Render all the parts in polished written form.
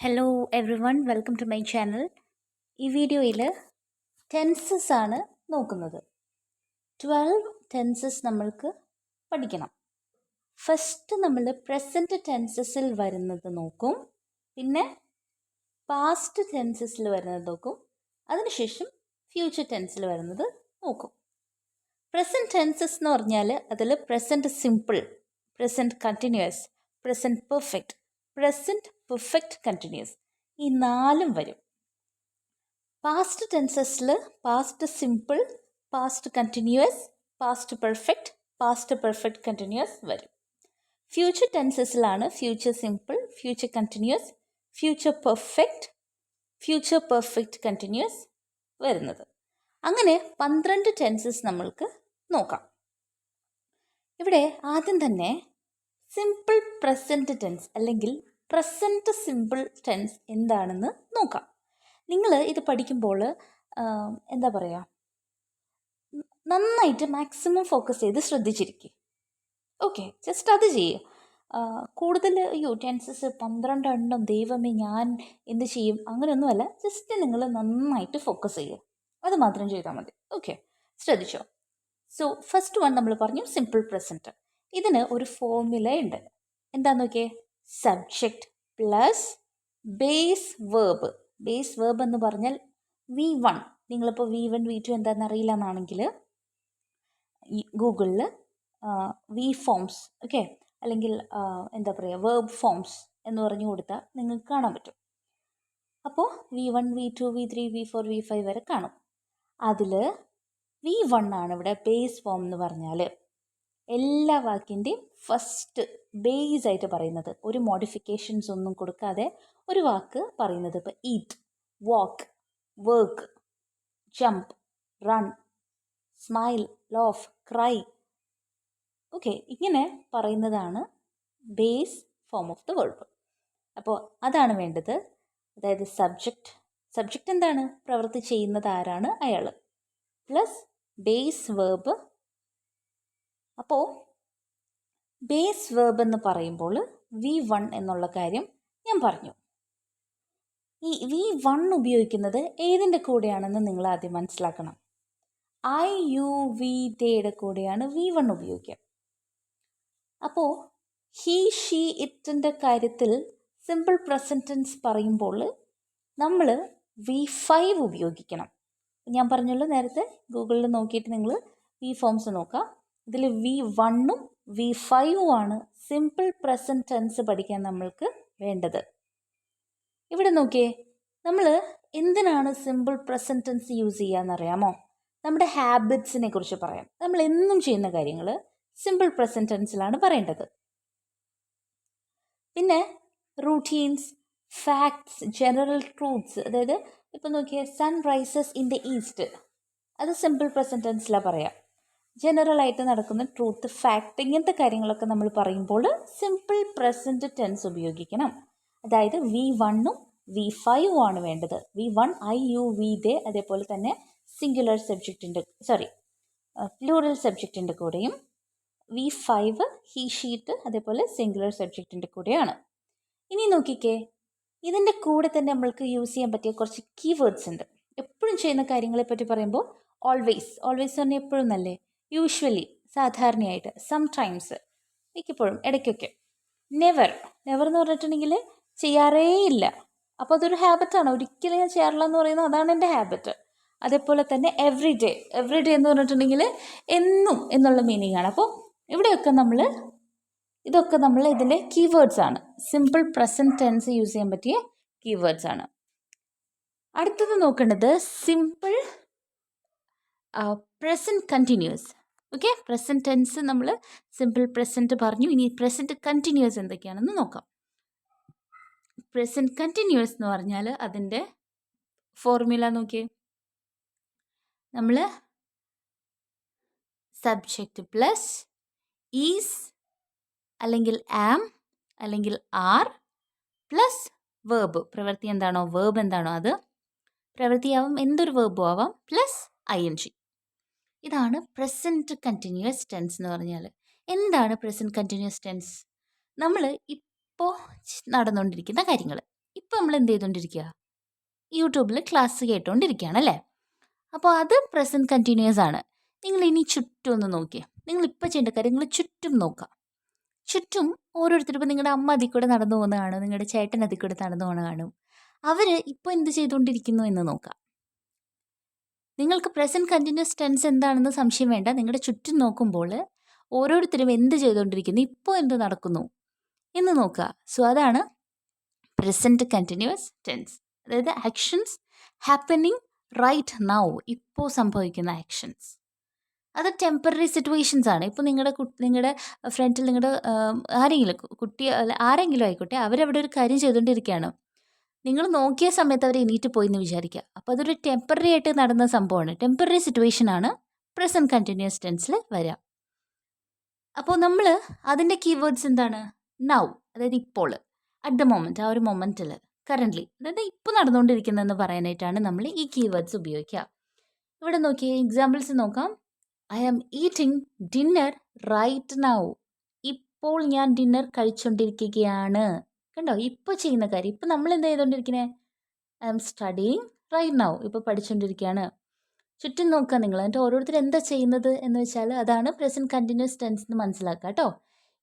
Hello everyone, welcome to my channel. ഈ വീഡിയോയിൽ tenses ആണ് നോക്കുന്നത്. 12 ടെൻസസ് നമ്മൾക്ക് പഠിക്കണം. ഫസ്റ്റ് നമ്മൾ പ്രസൻറ്റ് ടെൻസസിൽ വരുന്നത് നോക്കും, പിന്നെ പാസ്റ്റ് ടെൻസസിൽ വരുന്നത് നോക്കും, അതിനുശേഷം ഫ്യൂച്ചർ ടെൻസിൽ വരുന്നത് നോക്കും. പ്രസൻറ്റ് ടെൻസസ് എന്ന് പറഞ്ഞാൽ അതിൽ present simple, present continuous, present perfect, present perfect continuous, ഈ നാലും വരും. പാസ്റ്റ് ടെൻസസിൽ past simple, past continuous, past perfect continuous വരും. ഫ്യൂച്ചർ ടെൻസസിലാണ് future simple, future continuous, future perfect continuous വരുന്നത്. അങ്ങനെ 12 ടെൻസസ് നമ്മൾക്ക് നോക്കാം. ഇവിടെ ആദ്യം തന്നെ സിമ്പിൾ പ്രസൻറ്റ് ടെൻസ് അല്ലെങ്കിൽ പ്രസൻറ്റ് സിമ്പിൾ ടെൻസ് എന്താണെന്ന് നോക്കാം. നിങ്ങൾ ഇത് പഠിക്കുമ്പോൾ എന്താ പറയുക, നന്നായിട്ട് മാക്സിമം ഫോക്കസ് ചെയ്ത് ശ്രദ്ധിച്ചിരിക്കുക. ഓക്കെ, ജസ്റ്റ് അത് ചെയ്യുക. കൂടുതൽ ടെൻസസ് 12 എണ്ണം, ദൈവമേ ഞാൻ എന്ത് ചെയ്യും, അങ്ങനെയൊന്നുമല്ല. ജസ്റ്റ് നിങ്ങൾ നന്നായിട്ട് ഫോക്കസ് ചെയ്യുക, അത് മാത്രം ചെയ്താൽ മതി. ഓക്കെ, ശ്രദ്ധിച്ചോ. സോ ഫസ്റ്റ് വൺ നമ്മൾ പറഞ്ഞു സിമ്പിൾ പ്രസൻറ്റ്. ഇതിന് ഒരു ഫോർമുല ഉണ്ട്. എന്താന്ന് നോക്കിയേ, subject plus base verb. Base verb എന്ന് പറഞ്ഞാൽ V1. നിങ്ങളിപ്പോൾ V1 V2 എന്താണെന്ന് അറിയില്ല എന്നാണെങ്കിൽ ഗൂഗിളിൽ വി ഫോംസ്, ഓക്കെ, അല്ലെങ്കിൽ എന്താ പറയുക, വേർബ് ഫോംസ് എന്ന് പറഞ്ഞു കൊടുത്താൽ നിങ്ങൾക്ക് കാണാൻ പറ്റും. അപ്പോൾ V1 V2 V3 V4 V5 വരെ കാണും. അതിൽ V1 ആണ് ഇവിടെ ബേസ് ഫോം എന്ന് പറഞ്ഞാൽ എല്ലാ വാക്കിൻ്റെയും ഫസ്റ്റ് ബേസ് ആയിട്ട് പറയുന്നത്, ഒരു മോഡിഫിക്കേഷൻസ് ഒന്നും കൊടുക്കാതെ ഒരു വാക്ക് പറയുന്നത്. ഇപ്പോൾ eat, walk, work, jump, run, smile, laugh, cry, okay, ഇങ്ങനെ പറയുന്നതാണ് base form of the verb. അപ്പോൾ അതാണ് വേണ്ടത്. അതായത് സബ്ജക്റ്റ് എന്താണ്, പ്രവൃത്തി ചെയ്യുന്നത് ആരാണ്, അയാൾ, പ്ലസ് ബേസ് വേർബ്. അപ്പോൾ ബേസ് വേർബ് എന്ന് പറയുമ്പോൾ V1 എന്നുള്ള കാര്യം ഞാൻ പറഞ്ഞു. ഈ V1 ഉപയോഗിക്കുന്നത് ഏതിൻ്റെ കൂടെയാണെന്ന് നിങ്ങൾ ആദ്യം മനസ്സിലാക്കണം. IUV കൂടെയാണ് V1 ഉപയോഗിക്കുക. അപ്പോൾ ഹി, ഷീ, ഇറ്റിൻ്റെ കാര്യത്തിൽ സിമ്പിൾ പ്രസൻറ്റ് ടെൻസ് പറയുമ്പോൾ നമ്മൾ V5 ഉപയോഗിക്കണം. ഞാൻ പറഞ്ഞല്ലോ നേരത്തെ, ഗൂഗിളിൽ നോക്കിയിട്ട് നിങ്ങൾ V ഫോംസ് നോക്കാം. ഇതിൽ V1ഉം V5ഉം ആണ് സിമ്പിൾ പ്രസൻറ്റ് ടെൻസ് പഠിക്കാൻ നമ്മൾക്ക് വേണ്ടത്. ഇവിടെ നോക്കിയേ, നമ്മൾ എന്തിനാണ് സിമ്പിൾ പ്രസൻറ്റ് ടെൻസ് യൂസ് ചെയ്യാമെന്നറിയാമോ? നമ്മുടെ ഹാബിറ്റ്സിനെ കുറിച്ച് പറയാം. നമ്മൾ എന്നും ചെയ്യുന്ന കാര്യങ്ങൾ സിമ്പിൾ പ്രസൻറ്റ് ടെൻസിലാണ് പറയേണ്ടത്. പിന്നെ റൂട്ടീൻസ്, ഫാക്ട്സ്, ജനറൽ ട്രൂത്ത്സ്, അതായത് ഇപ്പം നോക്കിയാൽ sun rises in the east, അത് സിമ്പിൾ പ്രസൻറ്റ് ടെൻസിലാണ് പറയാം. ജനറലായിട്ട് നടക്കുന്ന ട്രൂത്ത്, ഫാക്ട്, ഇങ്ങനത്തെ കാര്യങ്ങളൊക്കെ നമ്മൾ പറയുമ്പോൾ സിമ്പിൾ പ്രസൻറ്റ് ടെൻസ് ഉപയോഗിക്കണം. അതായത് V1ഉം V5ഉം ആണ് വേണ്ടത്. V1 IUV, അതേപോലെ തന്നെ സിംഗുലർ സബ്ജക്റ്റിൻ്റെ പ്ലൂറൽ സബ്ജക്റ്റിൻ്റെ കൂടെയും V5 ഹി, ഷീറ്റ്, അതേപോലെ സിംഗുലർ സബ്ജക്റ്റിൻ്റെ കൂടെയാണ്. ഇനി നോക്കിക്കേ, ഇതിൻ്റെ കൂടെ തന്നെ നമ്മൾക്ക് യൂസ് ചെയ്യാൻ പറ്റിയ കുറച്ച് കീവേഡ്സ് ഉണ്ട്. എപ്പോഴും ചെയ്യുന്ന കാര്യങ്ങളെ പറ്റി പറയുമ്പോൾ ഓൾവേസ് പറഞ്ഞാൽ എപ്പോഴും നല്ലേ, യൂഷ്വലി സാധാരണയായിട്ട്, സംടൈംസ് മിക്കപ്പോഴും, ഇടയ്ക്കൊക്കെ, നെവർ എന്ന് പറഞ്ഞിട്ടുണ്ടെങ്കിൽ ചെയ്യാറേ ഇല്ല, അപ്പോൾ അതൊരു ഹാബിറ്റാണ്. ഒരിക്കലും ഞാൻ ചെയ്യാറില്ല എന്ന് പറയുന്നത് അതാണ് എൻ്റെ ഹാബിറ്റ്. അതേപോലെ തന്നെ എവ്രി ഡേ എന്ന് പറഞ്ഞിട്ടുണ്ടെങ്കിൽ എന്നും എന്നുള്ള മീനിങ് ആണ്. അപ്പോൾ ഇതൊക്കെ നമ്മൾ ഇതിൻ്റെ കീവേഡ്സ് ആണ്, സിമ്പിൾ പ്രസൻറ്റ് ടെൻസ് യൂസ് ചെയ്യാൻ പറ്റിയ കീവേഡ്സ് ആണ്. അടുത്തത് നോക്കേണ്ടത് simple present continuous. Okay, present tense നമ്മൾ സിമ്പിൾ പ്രസൻറ്റ് പറഞ്ഞു. ഇനി പ്രസൻറ്റ് കണ്ടിന്യൂസ് എന്തൊക്കെയാണെന്ന് നോക്കാം. പ്രസൻറ്റ് കണ്ടിന്യൂസ് എന്ന് പറഞ്ഞാൽ അതിൻ്റെ ഫോർമുല നോക്കിയേ, നമ്മൾ സബ്ജക്റ്റ് പ്ലസ് ഈസ് അല്ലെങ്കിൽ ആം അല്ലെങ്കിൽ ആർ പ്ലസ് വേർബ്, പ്രവൃത്തി എന്താണോ, വേർബ് എന്താണോ അത്, പ്രവൃത്തിയാവും, എന്തൊരു വേർബും ആവാം, പ്ലസ് ING. ഇതാണ് പ്രസൻറ്റ് കണ്ടിന്യൂസ് ടെൻസ് എന്ന് പറഞ്ഞാൽ. എന്താണ് പ്രസൻറ്റ് കണ്ടിന്യൂസ് ടെൻസ്? നമ്മൾ ഇപ്പോൾ നടന്നുകൊണ്ടിരിക്കുന്ന കാര്യങ്ങൾ, ഇപ്പം നമ്മൾ എന്ത് ചെയ്തുകൊണ്ടിരിക്കുക? യൂട്യൂബിൽ ക്ലാസ് കേട്ടുകൊണ്ടിരിക്കുകയാണ് അല്ലേ? അപ്പോൾ അത് പ്രസൻറ്റ് കണ്ടിന്യൂസ് ആണ്. നിങ്ങൾ ഇനി ചുറ്റും ഒന്ന് നോക്കിയേ. നിങ്ങൾ ഇപ്പോൾ ചെയ്യേണ്ട കാര്യം നിങ്ങൾ ചുറ്റും നോക്കുക. ചുറ്റും ഓരോരുത്തരും, ഇപ്പോൾ നിങ്ങളുടെ അമ്മ അതിൽ കൂടെ നടന്നു പോകുന്ന കാണും, നിങ്ങളുടെ ചേട്ടൻ അതിൽ കൂടെ നടന്നു പോകുന്ന കാണും. അവർ ഇപ്പോൾ എന്ത് ചെയ്തുകൊണ്ടിരിക്കുന്നു എന്ന് നോക്കുക. നിങ്ങൾക്ക് പ്രസൻറ്റ് കണ്ടിന്യൂസ് ടെൻസ് എന്താണെന്ന് സംശയം വേണ്ട. നിങ്ങളുടെ ചുറ്റും നോക്കുമ്പോൾ ഓരോരുത്തരും എന്ത് ചെയ്തുകൊണ്ടിരിക്കുന്നു, ഇപ്പോൾ എന്ത് നടക്കുന്നു എന്ന് നോക്കുക. സോ അതാണ് പ്രസൻറ്റ് കണ്ടിന്യൂസ് ടെൻസ്. അതായത് ആക്ഷൻസ് ഹാപ്പനിങ് റൈറ്റ് നൗ, ഇപ്പോൾ സംഭവിക്കുന്ന ആക്ഷൻസ്. അത് ടെമ്പററി സിറ്റുവേഷൻസ് ആണ്. ഇപ്പോൾ നിങ്ങളുടെ ഫ്രണ്ടിൽ നിങ്ങളുടെ ആരെങ്കിലും കുട്ടി അല്ല ആരെങ്കിലും ആയിക്കോട്ടെ, അവരവിടെ ഒരു കാര്യം ചെയ്തുകൊണ്ടിരിക്കുകയാണ്. നിങ്ങൾ നോക്കിയ സമയത്ത് അവർ എണീറ്റ് പോയി എന്ന് വിചാരിക്കുക. അപ്പോൾ അതൊരു ടെമ്പററി ആയിട്ട് നടന്ന സംഭവമാണ്. ടെമ്പററി സിറ്റുവേഷനാണ് പ്രസൻറ്റ് കണ്ടിന്യൂസ് ടെൻസിൽ വരിക. അപ്പോൾ നമ്മൾ അതിൻ്റെ കീവേഡ്സ് എന്താണ്? നൗ, അതായത് ഇപ്പോൾ, അറ്റ് ദ മൊമെൻറ്റ്, ആ ഒരു മൊമെൻറ്റിൽ, കറൻ്റ്ലി, അതായത് ഇപ്പോൾ നടന്നുകൊണ്ടിരിക്കുന്നതെന്ന് പറയാനായിട്ടാണ് നമ്മൾ ഈ കീവേഡ്സ് ഉപയോഗിക്കുക. ഇവിടെ നോക്കിയേ, എക്സാമ്പിൾസ് നോക്കാം. I am eating dinner right now. ഇപ്പോൾ ഞാൻ ഡിന്നർ കഴിച്ചുകൊണ്ടിരിക്കുകയാണ്. കണ്ടോ, ഇപ്പോൾ ചെയ്യുന്ന കാര്യം. ഇപ്പോൾ നമ്മൾ എന്താ ചെയ്തുകൊണ്ടിരിക്കുന്നത്? I am studying right now. ഇപ്പോൾ പഠിച്ചുകൊണ്ടിരിക്കുകയാണ്. ചുറ്റും നോക്കുക നിങ്ങൾ. എന്നിട്ട് ഓരോരുത്തർ എന്താ ചെയ്യുന്നത് എന്ന് വെച്ചാൽ അതാണ് പ്രസൻറ്റ് കണ്ടിന്യൂസ് ടെൻസ് എന്ന് മനസ്സിലാക്കുക കേട്ടോ.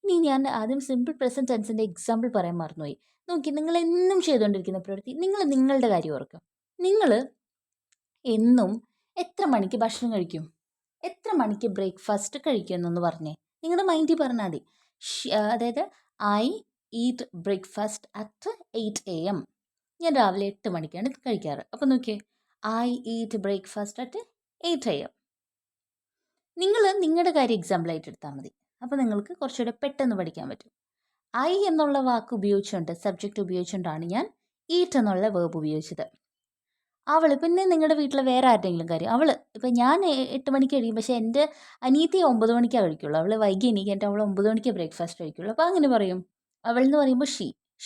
ഇനി ഞാൻ ആദ്യം സിമ്പിൾ പ്രസൻറ്റ് ടെൻസിൻ്റെ എക്സാമ്പിൾ പറയാൻ മറന്നുപോയി. നോക്കി, നിങ്ങൾ എന്നും ചെയ്തുകൊണ്ടിരിക്കുന്ന പ്രവൃത്തി, നിങ്ങൾ നിങ്ങളുടെ കാര്യം ഓർക്കുക. നിങ്ങൾ എന്നും എത്ര മണിക്ക് ഭക്ഷണം കഴിക്കും? എത്ര മണിക്ക് ബ്രേക്ക്ഫാസ്റ്റ് കഴിക്കുമെന്നൊന്ന് പറഞ്ഞേ. നിങ്ങളുടെ മൈൻഡിൽ പറഞ്ഞാൽ മതി. അതായത് I eat breakfast at 8 AM. ഞാൻ രാവിലെ 8 മണിക്കാണ് കഴിക്കാറ്. അപ്പോൾ നോക്കിയേ, I eat breakfast at 8 AM. നിങ്ങൾ നിങ്ങളുടെ കാര്യം എക്സാമ്പിളായിട്ട് എടുത്താൽ മതി. അപ്പോൾ നിങ്ങൾക്ക് കുറച്ചുകൂടെ പെട്ടെന്ന് പഠിക്കാൻ പറ്റും. ഐ എന്നുള്ള വാക്ക് ഉപയോഗിച്ചുകൊണ്ട്, സബ്ജക്റ്റ് ഉപയോഗിച്ചുകൊണ്ടാണ് ഞാൻ ഈറ്റ് എന്നുള്ള വേർബ് ഉപയോഗിച്ചത്. അവൾ, പിന്നെ നിങ്ങളുടെ വീട്ടിലെ വേറെ ആരുടെയെങ്കിലും കാര്യം. അവൾ, ഇപ്പം ഞാൻ 8 മണിക്ക് കഴിയും, പക്ഷേ എൻ്റെ അനിയത്തി 9 മണിക്കേ കഴിക്കുള്ളൂ. അവൾ വൈകി എണീക്കേണ്ട, അവൾ 9 മണിക്കേ ബ്രേക്ക്ഫാസ്റ്റ് കഴിക്കുള്ളൂ. അപ്പോൾ അങ്ങനെ പറയും. അവൾ എന്ന് പറയുമ്പോൾ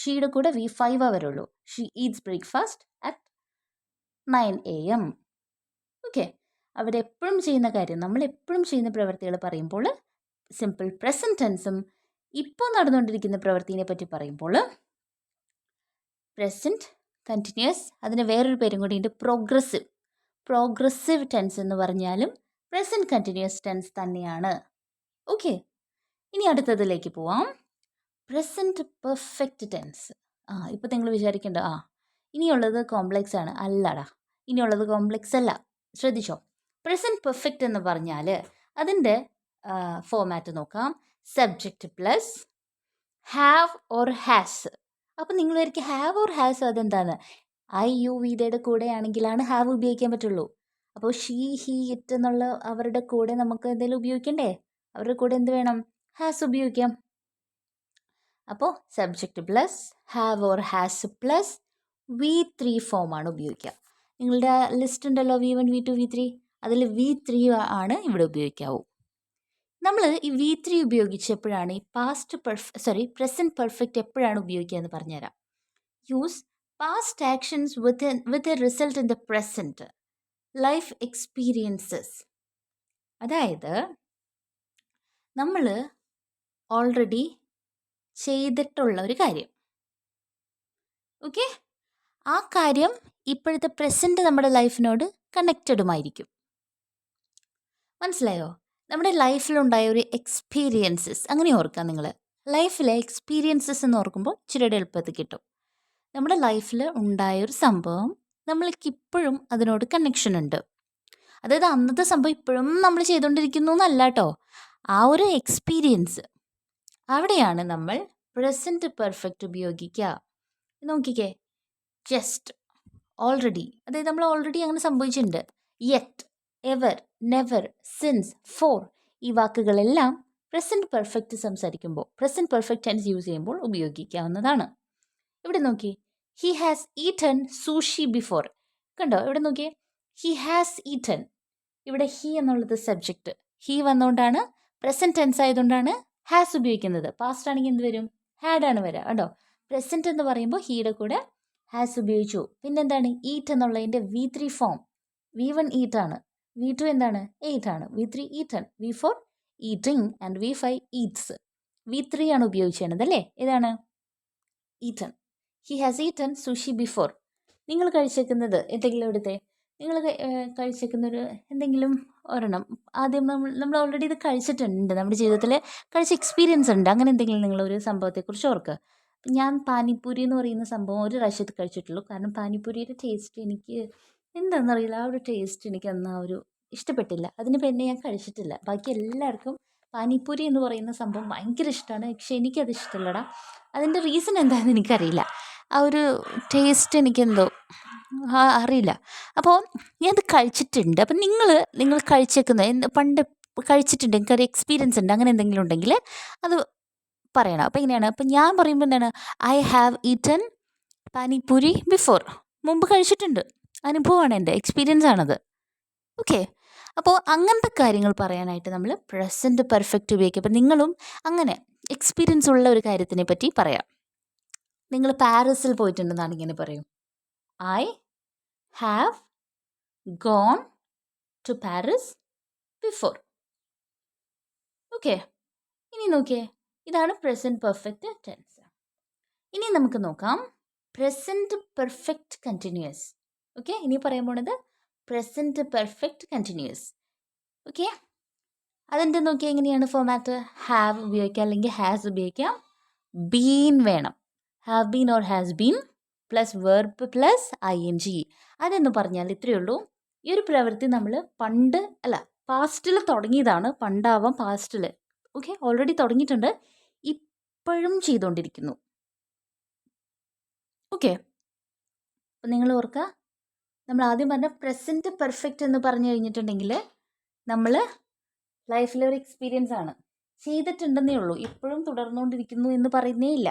ഷീയുടെ കൂടെ V5 വരുള്ളൂ. She Eats breakfast at 9 AM. Okay, അവരെപ്പോഴും ചെയ്യുന്ന കാര്യം, നമ്മൾ എപ്പോഴും ചെയ്യുന്ന പ്രവൃത്തികൾ പറയുമ്പോൾ സിമ്പിൾ പ്രസൻറ്റ് ടെൻസും, ഇപ്പോൾ നടന്നുകൊണ്ടിരിക്കുന്ന പ്രവൃത്തിനെ പറ്റി പറയുമ്പോൾ പ്രസൻറ്റ് കണ്ടിന്യൂസ്. അതിന് വേറൊരു പേരും കൂടി ഉണ്ട്, പ്രോഗ്രസീവ് ടെൻസ് എന്ന് പറഞ്ഞാലും പ്രസൻറ്റ് കണ്ടിന്യൂസ് ടെൻസ് തന്നെയാണ്. ഓക്കെ, ഇനി അടുത്തതിലേക്ക് പോവാം. Present perfect tense. ഇപ്പോൾ നിങ്ങൾ വിചാരിക്കേണ്ട ഇനിയുള്ളത് കോംപ്ലെക്സ് ആണ്. അല്ലടാ, ഇനിയുള്ളത് കോംപ്ലെക്സ് അല്ല. ശ്രദ്ധിച്ചോ. പ്രസൻറ്റ് പെർഫെക്റ്റ് എന്ന് പറഞ്ഞാൽ അതിൻ്റെ ഫോമാറ്റ് നോക്കാം. Subject plus have or has. അപ്പോൾ നിങ്ങൾ ഒരിക്കൽ ഹാവ് ഓർ ഹാസ് അതെന്താണ്? ഐ യു വിയുടെ കൂടെ ആണെങ്കിലാണ് ഹാവ് ഉപയോഗിക്കാൻ പറ്റുള്ളൂ. അപ്പോൾ ഷീ ഹി ഇറ്റ് എന്നുള്ള അവരുടെ കൂടെ നമുക്ക് എന്തെങ്കിലും ഉപയോഗിക്കണ്ടേ? അവരുടെ കൂടെ എന്ത് വേണം? ഹാസ് ഉപയോഗിക്കാം. അപ്പോൾ subject plus have or has plus V3 ഫോമാണ് ഉപയോഗിക്കുക. നിങ്ങളുടെ ലിസ്റ്റ് ഉണ്ടല്ലോ, V1 V2 V3, അതിൽ V3 ആണ് ഇവിടെ ഉപയോഗിക്കാവൂ. നമ്മൾ ഈ V3 ഉപയോഗിച്ചപ്പോഴാണ് ഈ പ്രസൻറ്റ് പെർഫെക്റ്റ് എപ്പോഴാണ് ഉപയോഗിക്കുക എന്ന് പറഞ്ഞുതരാം. Use past actions with a result in the present life experiences. അതായത് നമ്മൾ ഓൾറെഡി ചെയ്തിട്ടുള്ള ഒരു കാര്യം, ഓക്കെ, ആ കാര്യം ഇപ്പോഴത്തെ പ്രസൻറ്റ് നമ്മുടെ ലൈഫിനോട് കണക്റ്റഡുമായിരിക്കും. മനസ്സിലായോ? നമ്മുടെ ലൈഫിലുണ്ടായ ഒരു എക്സ്പീരിയൻസസ്, അങ്ങനെ ഓർക്കാം. നിങ്ങൾ ലൈഫിലെ എക്സ്പീരിയൻസസ് എന്ന് ഓർക്കുമ്പോൾ ഇച്ചിരി എളുപ്പത്തിൽ കിട്ടും. നമ്മുടെ ലൈഫിൽ ഉണ്ടായൊരു സംഭവം നമ്മൾക്ക് ഇപ്പോഴും അതിനോട് കണക്ഷൻ ഉണ്ട്. അതായത് അന്നത്തെ സംഭവം ഇപ്പോഴും നമ്മൾ ചെയ്തുകൊണ്ടിരിക്കുന്നു എന്നല്ല കേട്ടോ. ആ ഒരു എക്സ്പീരിയൻസ്, അവിടെയാണ് നമ്മൾ പ്രസൻറ്റ് പെർഫെക്റ്റ് ഉപയോഗിക്കുക. നോക്കിക്കേ, ജസ്റ്റ്, ഓൾറെഡി, അതായത് നമ്മൾ ഓൾറെഡി അങ്ങനെ സംഭവിച്ചിട്ടുണ്ട്. Yet, ever, never, since, for, ഈ വാക്കുകളെല്ലാം പ്രസൻറ്റ് പെർഫെക്റ്റ് സംസാരിക്കുമ്പോൾ, പ്രസൻറ്റ് പെർഫെക്റ്റ് ടെൻസ് യൂസ് ചെയ്യുമ്പോൾ ഉപയോഗിക്കാവുന്നതാണ്. ഇവിടെ നോക്കി, he has eaten sushi before. കണ്ടോ, ഇവിടെ നോക്കിയേ, ഹി ഹാസ് ഈറ്റൺ. ഇവിടെ ഹി എന്നുള്ളത് സബ്ജക്റ്റ്, ഹി വന്നുകൊണ്ടാണ്, പ്രസൻറ്റ് ടെൻസ് ആയതുകൊണ്ടാണ് ഹാസ് ഉപയോഗിക്കുന്നത്. പാസ്റ്റ് ആണെങ്കിൽ എന്ത് വരും? ഹാഡ് ആണ് വരിക. കണ്ടോ, പ്രസൻറ്റ് എന്ന് പറയുമ്പോൾ ഹീയുടെ കൂടെ ഹാസ് ഉപയോഗിച്ചു. പിന്നെന്താണ്? ഈറ്റ് എന്നുള്ളതിൻ്റെ V3 ഫോം. V1 ഈറ്റ് ആണ്, V2 എന്താണ്? 8 ആണ്, V3 eaten, V4 eating and V5 Eats. V3 ആണ് ഉപയോഗിച്ചത് അല്ലേ? ഏതാണ്? Eaten. He has eaten sushi before. നിങ്ങൾ കഴിച്ചേക്കുന്നത് എന്തെങ്കിലും എടുത്തേ, നിങ്ങൾ കഴിച്ചേക്കുന്നൊരു എന്തെങ്കിലും ഒരെണ്ണം ആദ്യം നമ്മൾ ഓൾറെഡി ഇത് കഴിച്ചിട്ടുണ്ട്, നമ്മുടെ ജീവിതത്തിൽ കഴിച്ച എക്സ്പീരിയൻസ് ഉണ്ട്, അങ്ങനെ എന്തെങ്കിലും നിങ്ങളൊരു സംഭവത്തെക്കുറിച്ച് ഓർക്കുക. ഞാൻ പാനിപ്പൂരി എന്ന് പറയുന്ന സംഭവം ഒരു പ്രാവശ്യത്ത് കഴിച്ചിട്ടുള്ളൂ. കാരണം പാനിപ്പൂരിയുടെ ടേസ്റ്റ് എനിക്ക് എന്താണെന്നറിയില്ല, ആ ഒരു ടേസ്റ്റ് എനിക്ക് അന്ന് ആ ഒരു ഇഷ്ടപ്പെട്ടില്ല. അതിന് പിന്നെ ഞാൻ കഴിച്ചിട്ടില്ല. ബാക്കി എല്ലാവർക്കും പാനിപ്പൂരി എന്ന് പറയുന്ന സംഭവം ഭയങ്കര ഇഷ്ടമാണ്, പക്ഷെ എനിക്കത് ഇഷ്ടമല്ലടാ. അതിൻ്റെ റീസൺ എന്താണെന്ന് എനിക്കറിയില്ല. ആ ഒരു ടേസ്റ്റ് എനിക്കെന്തോ അറിയില്ല. അപ്പോൾ ഞാനത് കഴിച്ചിട്ടുണ്ട്. അപ്പം നിങ്ങൾ കഴിച്ചേക്കുന്ന പണ്ട് കഴിച്ചിട്ടുണ്ട്, എനിക്കൊരു എക്സ്പീരിയൻസ് ഉണ്ട്, അങ്ങനെ എന്തെങ്കിലും ഉണ്ടെങ്കിൽ അത് പറയണം. അപ്പോൾ ഇങ്ങനെയാണ്. അപ്പം ഞാൻ പറയുമ്പോൾ എന്താണ്, I have eaten panipuri before. മുമ്പ് കഴിച്ചിട്ടുണ്ട്, അനുഭവമാണ്, എൻ്റെ എക്സ്പീരിയൻസ് ആണത്. ഓക്കെ. അപ്പോൾ അങ്ങനത്തെ കാര്യങ്ങൾ പറയാനായിട്ട് നമ്മൾ പ്രസൻറ്റ് പെർഫെക്റ്റ് ഉപയോഗിക്കുക. അപ്പം നിങ്ങളും അങ്ങനെ എക്സ്പീരിയൻസ് ഉള്ള ഒരു കാര്യത്തിനെ പറ്റി പറയാം. നിങ്ങൾ പാരീസിൽ പോയിട്ടുണ്ടെന്നാണ് ഇങ്ങനെ പറയും, I have gone to Paris before. Okay. ഇനി നോക്കിയേ, ഇതാണ് പ്രസൻറ്റ് പെർഫെക്റ്റ് ടെൻസ്. ഇനി നമുക്ക് നോക്കാം പ്രസൻറ്റ് പെർഫെക്റ്റ് കണ്ടിന്യൂസ്. ഓക്കെ, ഇനി പറയാൻ പോണത് പ്രസൻറ്റ് പെർഫെക്റ്റ് കണ്ടിന്യൂസ്. ഓക്കെ, അതിൻ്റെ നോക്കിയാൽ എങ്ങനെയാണ് ഫോമാറ്റ്? ഹാവ് ഉപയോഗിക്കാം, അല്ലെങ്കിൽ ഹാസ് ഉപയോഗിക്കാം. ബീൻ വേണം, have been or has been plus verb plus ING. അതെന്ന് പറഞ്ഞാൽ ഇത്രയേ ഉള്ളൂ. ഈ ഒരു പ്രവൃത്തി നമ്മൾ പാസ്റ്റിൽ തുടങ്ങിയതാണ്, പണ്ടാവാം പാസ്റ്റിൽ. ഓക്കെ, ഓൾറെഡി തുടങ്ങിയിട്ടുണ്ട്, ഇപ്പോഴും ചെയ്തുകൊണ്ടിരിക്കുന്നു. ഓക്കെ, അപ്പം നിങ്ങൾ ഓർക്കുക, നമ്മൾ ആദ്യം പറഞ്ഞ പ്രസൻറ്റ് പെർഫെക്റ്റ് എന്ന് പറഞ്ഞു കഴിഞ്ഞിട്ടുണ്ടെങ്കിൽ നമ്മൾ ലൈഫിലൊരു എക്സ്പീരിയൻസ് ആണ്, ചെയ്തിട്ടുണ്ടെന്നേ ഉള്ളൂ, ഇപ്പോഴും തുടർന്നുകൊണ്ടിരിക്കുന്നു എന്ന് പറയുന്നേ ഇല്ല.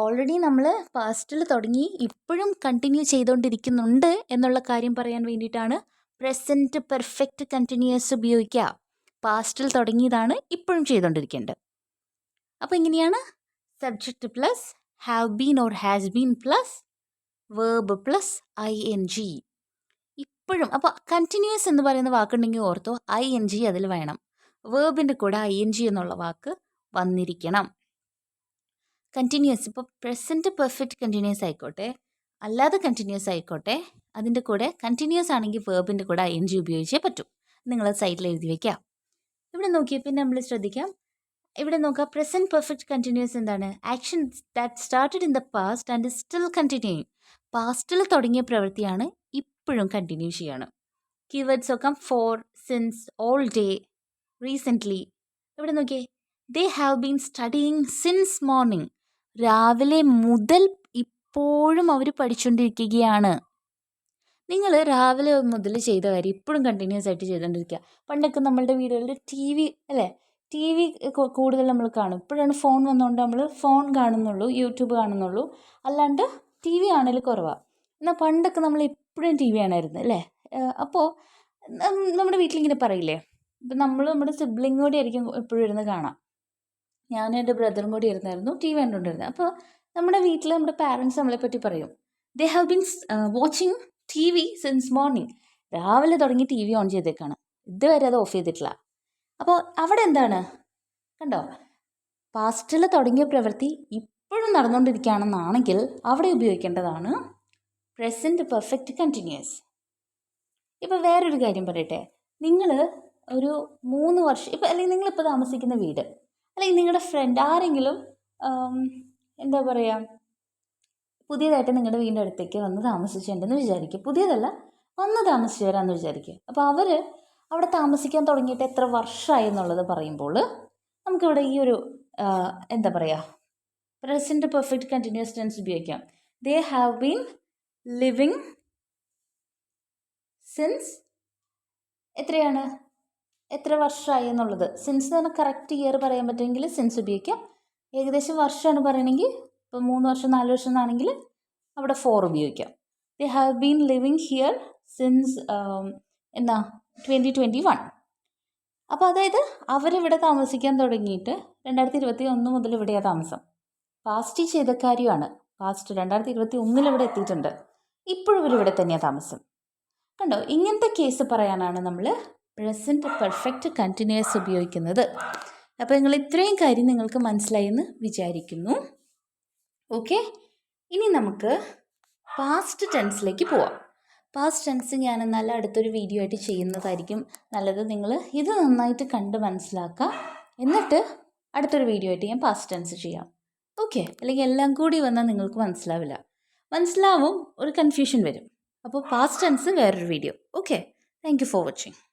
ഓൾറെഡി നമ്മൾ പാസ്റ്റിൽ തുടങ്ങി ഇപ്പോഴും കണ്ടിന്യൂ ചെയ്തുകൊണ്ടിരിക്കുന്നുണ്ട് എന്നുള്ള കാര്യം പറയാൻ വേണ്ടിയിട്ടാണ് പ്രസൻറ്റ് പെർഫെക്റ്റ് കണ്ടിന്യൂസ് ഉപയോഗിക്കുക. പാസ്റ്റിൽ തുടങ്ങിയതാണ്, ഇപ്പോഴും ചെയ്തുകൊണ്ടിരിക്കേണ്ടത്. അപ്പോൾ ഇങ്ങനെയാണ് subject plus have been or has been plus verb plus ING. ഇപ്പോഴും. അപ്പോൾ കണ്ടിന്യൂസ് എന്ന് പറയുന്ന വാക്കുണ്ടെങ്കിൽ ഓർത്തോ, ING അതിൽ വേണം. വേർബിൻ്റെ കൂടെ ING എന്നുള്ള വാക്ക് വന്നിരിക്കണം. കണ്ടിന്യൂസ്, ഇപ്പോൾ പ്രസൻറ്റ് പെർഫെക്റ്റ് കണ്ടിന്യൂസ് ആയിക്കോട്ടെ, അല്ലാതെ കണ്ടിന്യൂസ് ആയിക്കോട്ടെ, അതിൻ്റെ കൂടെ കണ്ടിന്യൂസ് ആണെങ്കിൽ വേർബിൻ്റെ കൂടെ ING ഉപയോഗിച്ചേ പറ്റൂ. നിങ്ങൾ സൈഡിൽ എഴുതി വയ്ക്കാം. ഇവിടെ നോക്കിയാൽ പിന്നെ നമ്മൾ ശ്രദ്ധിക്കാം, ഇവിടെ നോക്കാം പ്രസൻറ്റ് പെർഫെക്റ്റ് കണ്ടിന്യൂസ് എന്താണ്? Action that started in the past and still continuing. പാസ്റ്റിൽ തുടങ്ങിയ പ്രവൃത്തിയാണ് ഇപ്പോഴും കണ്ടിന്യൂ ചെയ്യാണ്. കീവേഡ്സ് നോക്കാം, for, since, all day, recently. ഇവിടെ നോക്കിയേ, they have been studying since morning. രാവിലെ മുതൽ ഇപ്പോഴും അവർ പഠിച്ചുകൊണ്ടിരിക്കുകയാണ്. നിങ്ങൾ രാവിലെ മുതൽ ചെയ്ത കാര്യം ഇപ്പോഴും കണ്ടിന്യൂസ് ആയിട്ട് ചെയ്തുകൊണ്ടിരിക്കുക. പണ്ടൊക്കെ നമ്മളുടെ വീടുകളിൽ ടി വി കൂടുതൽ നമ്മൾ കാണും. ഇപ്പോഴാണ് ഫോൺ വന്നുകൊണ്ട് നമ്മൾ ഫോൺ കാണുന്നുള്ളൂ, യൂട്യൂബ് കാണുന്നുള്ളൂ, അല്ലാണ്ട് TV കാണൽ കുറവാണ്. എന്നാൽ പണ്ടൊക്കെ നമ്മൾ എപ്പോഴും TV കാണായിരുന്നു അല്ലേ. അപ്പോൾ നമ്മുടെ വീട്ടിലിങ്ങനെ പറയില്ലേ, ഇപ്പം നമ്മൾ നമ്മുടെ സിബ്ലിങ് കൂടി ആയിരിക്കും എപ്പോഴും ഇരുന്ന് കാണാം. ഞാനും എൻ്റെ ബ്രദറും കൂടി ഇരുന്നായിരുന്നു TV കണ്ടുകൊണ്ടിരുന്നത്. അപ്പോൾ നമ്മുടെ വീട്ടിൽ നമ്മുടെ പാരൻസ് നമ്മളെപ്പറ്റി പറയും, ദേ have been watching TV since morning. രാവിലെ തുടങ്ങി TV ഓൺ ചെയ്തേക്കാണ്, ഇതുവരെ അത് ഓഫ് ചെയ്തിട്ടില്ല. അപ്പോൾ അവിടെ എന്താണ് കണ്ടോ, പാസ്റ്റിൽ തുടങ്ങിയ പ്രവൃത്തി ഇപ്പോഴും നടന്നുകൊണ്ടിരിക്കുകയാണെന്നാണെങ്കിൽ അവിടെ ഉപയോഗിക്കേണ്ടതാണ് പ്രസൻറ്റ് പെർഫെക്റ്റ് കണ്ടിന്യൂസ്. ഇപ്പോൾ വേറൊരു കാര്യം പറയട്ടെ, നിങ്ങൾ ഒരു 3 വർഷം ഇപ്പോൾ, അല്ലെങ്കിൽ നിങ്ങളിപ്പോൾ താമസിക്കുന്ന വീട്, അല്ലെങ്കിൽ നിങ്ങളുടെ ഫ്രണ്ട് ആരെങ്കിലും എന്താ പറയുക, പുതിയതായിട്ട് നിങ്ങളുടെ വീടിൻ്റെ അടുത്തേക്ക് വന്ന് താമസിച്ചിട്ടുണ്ടെന്ന് വിചാരിക്കുക. പുതിയതല്ല, വന്ന് താമസിച്ചു വരാമെന്ന് വിചാരിക്കുക. അപ്പോൾ അവർ അവിടെ താമസിക്കാൻ തുടങ്ങിയിട്ട് എത്ര വർഷമായി എന്നുള്ളത് പറയുമ്പോൾ നമുക്കിവിടെ ഈ ഒരു എന്താ പറയുക, പ്രസൻറ്റ് പെർഫെക്റ്റ് കണ്ടിന്യൂസ് ടെൻസ് ഉപയോഗിക്കാം. ദേ ഹാവ് ബീൻ ലിവിങ് സിൻസ്, എത്ര വർഷമായി എന്നുള്ളത്. സിൻസ് എന്ന് പറഞ്ഞാൽ കറക്റ്റ് ഇയർ പറയാൻ പറ്റുമെങ്കിൽ സിൻസ് ഉപയോഗിക്കാം. ഏകദേശം വർഷമാണ് പറയണമെങ്കിൽ, ഇപ്പോൾ 3 വർഷം 4 വർഷം എന്നാണെങ്കിൽ അവിടെ 4 ഉപയോഗിക്കാം. ദേ have been living here since 2021. അപ്പോൾ അതായത് അവരിവിടെ താമസിക്കാൻ തുടങ്ങിയിട്ട് 2021 മുതൽ ഇവിടെയാണ് താമസം. പാസ്റ്റ് ചെയ്ത കാര്യമാണ്, പാസ്റ്റ് 2021 ഇവിടെ എത്തിയിട്ടുണ്ട്, ഇപ്പോഴും ഇവരിവിടെ തന്നെയാണ് താമസം. കണ്ടോ, ഇങ്ങനത്തെ കേസ് പറയാനാണ് നമ്മൾ പ്രസൻറ്റ് പെർഫെക്റ്റ് കണ്ടിന്യൂസ് ഉപയോഗിക്കുന്നത്. അപ്പോൾ നിങ്ങൾ ഇത്രയും കാര്യം നിങ്ങൾക്ക് മനസ്സിലായി എന്ന് വിചാരിക്കുന്നു. ഓക്കെ, ഇനി നമുക്ക് പാസ്റ്റ് ടെൻസിലേക്ക് പോവാം. പാസ്റ്റ് ടെൻസ് ഞാൻ എന്നാൽ അടുത്തൊരു വീഡിയോ ആയിട്ട് ചെയ്യുന്നതായിരിക്കും നല്ലത്. നിങ്ങൾ ഇത് നന്നായിട്ട് കണ്ട് മനസ്സിലാക്കുക. എന്നിട്ട് അടുത്തൊരു വീഡിയോ ആയിട്ട് ഞാൻ പാസ്റ്റ് ടെൻസ് ചെയ്യാം. ഓക്കെ? അല്ലെങ്കിൽ എല്ലാം കൂടി വന്നാൽ നിങ്ങൾക്ക് മനസ്സിലാവില്ല. മനസ്സിലാവും, ഒരു കൺഫ്യൂഷൻ വരും. അപ്പോൾ പാസ്റ്റ് ടെൻസ് വേറൊരു video. Okay, thank you for watching.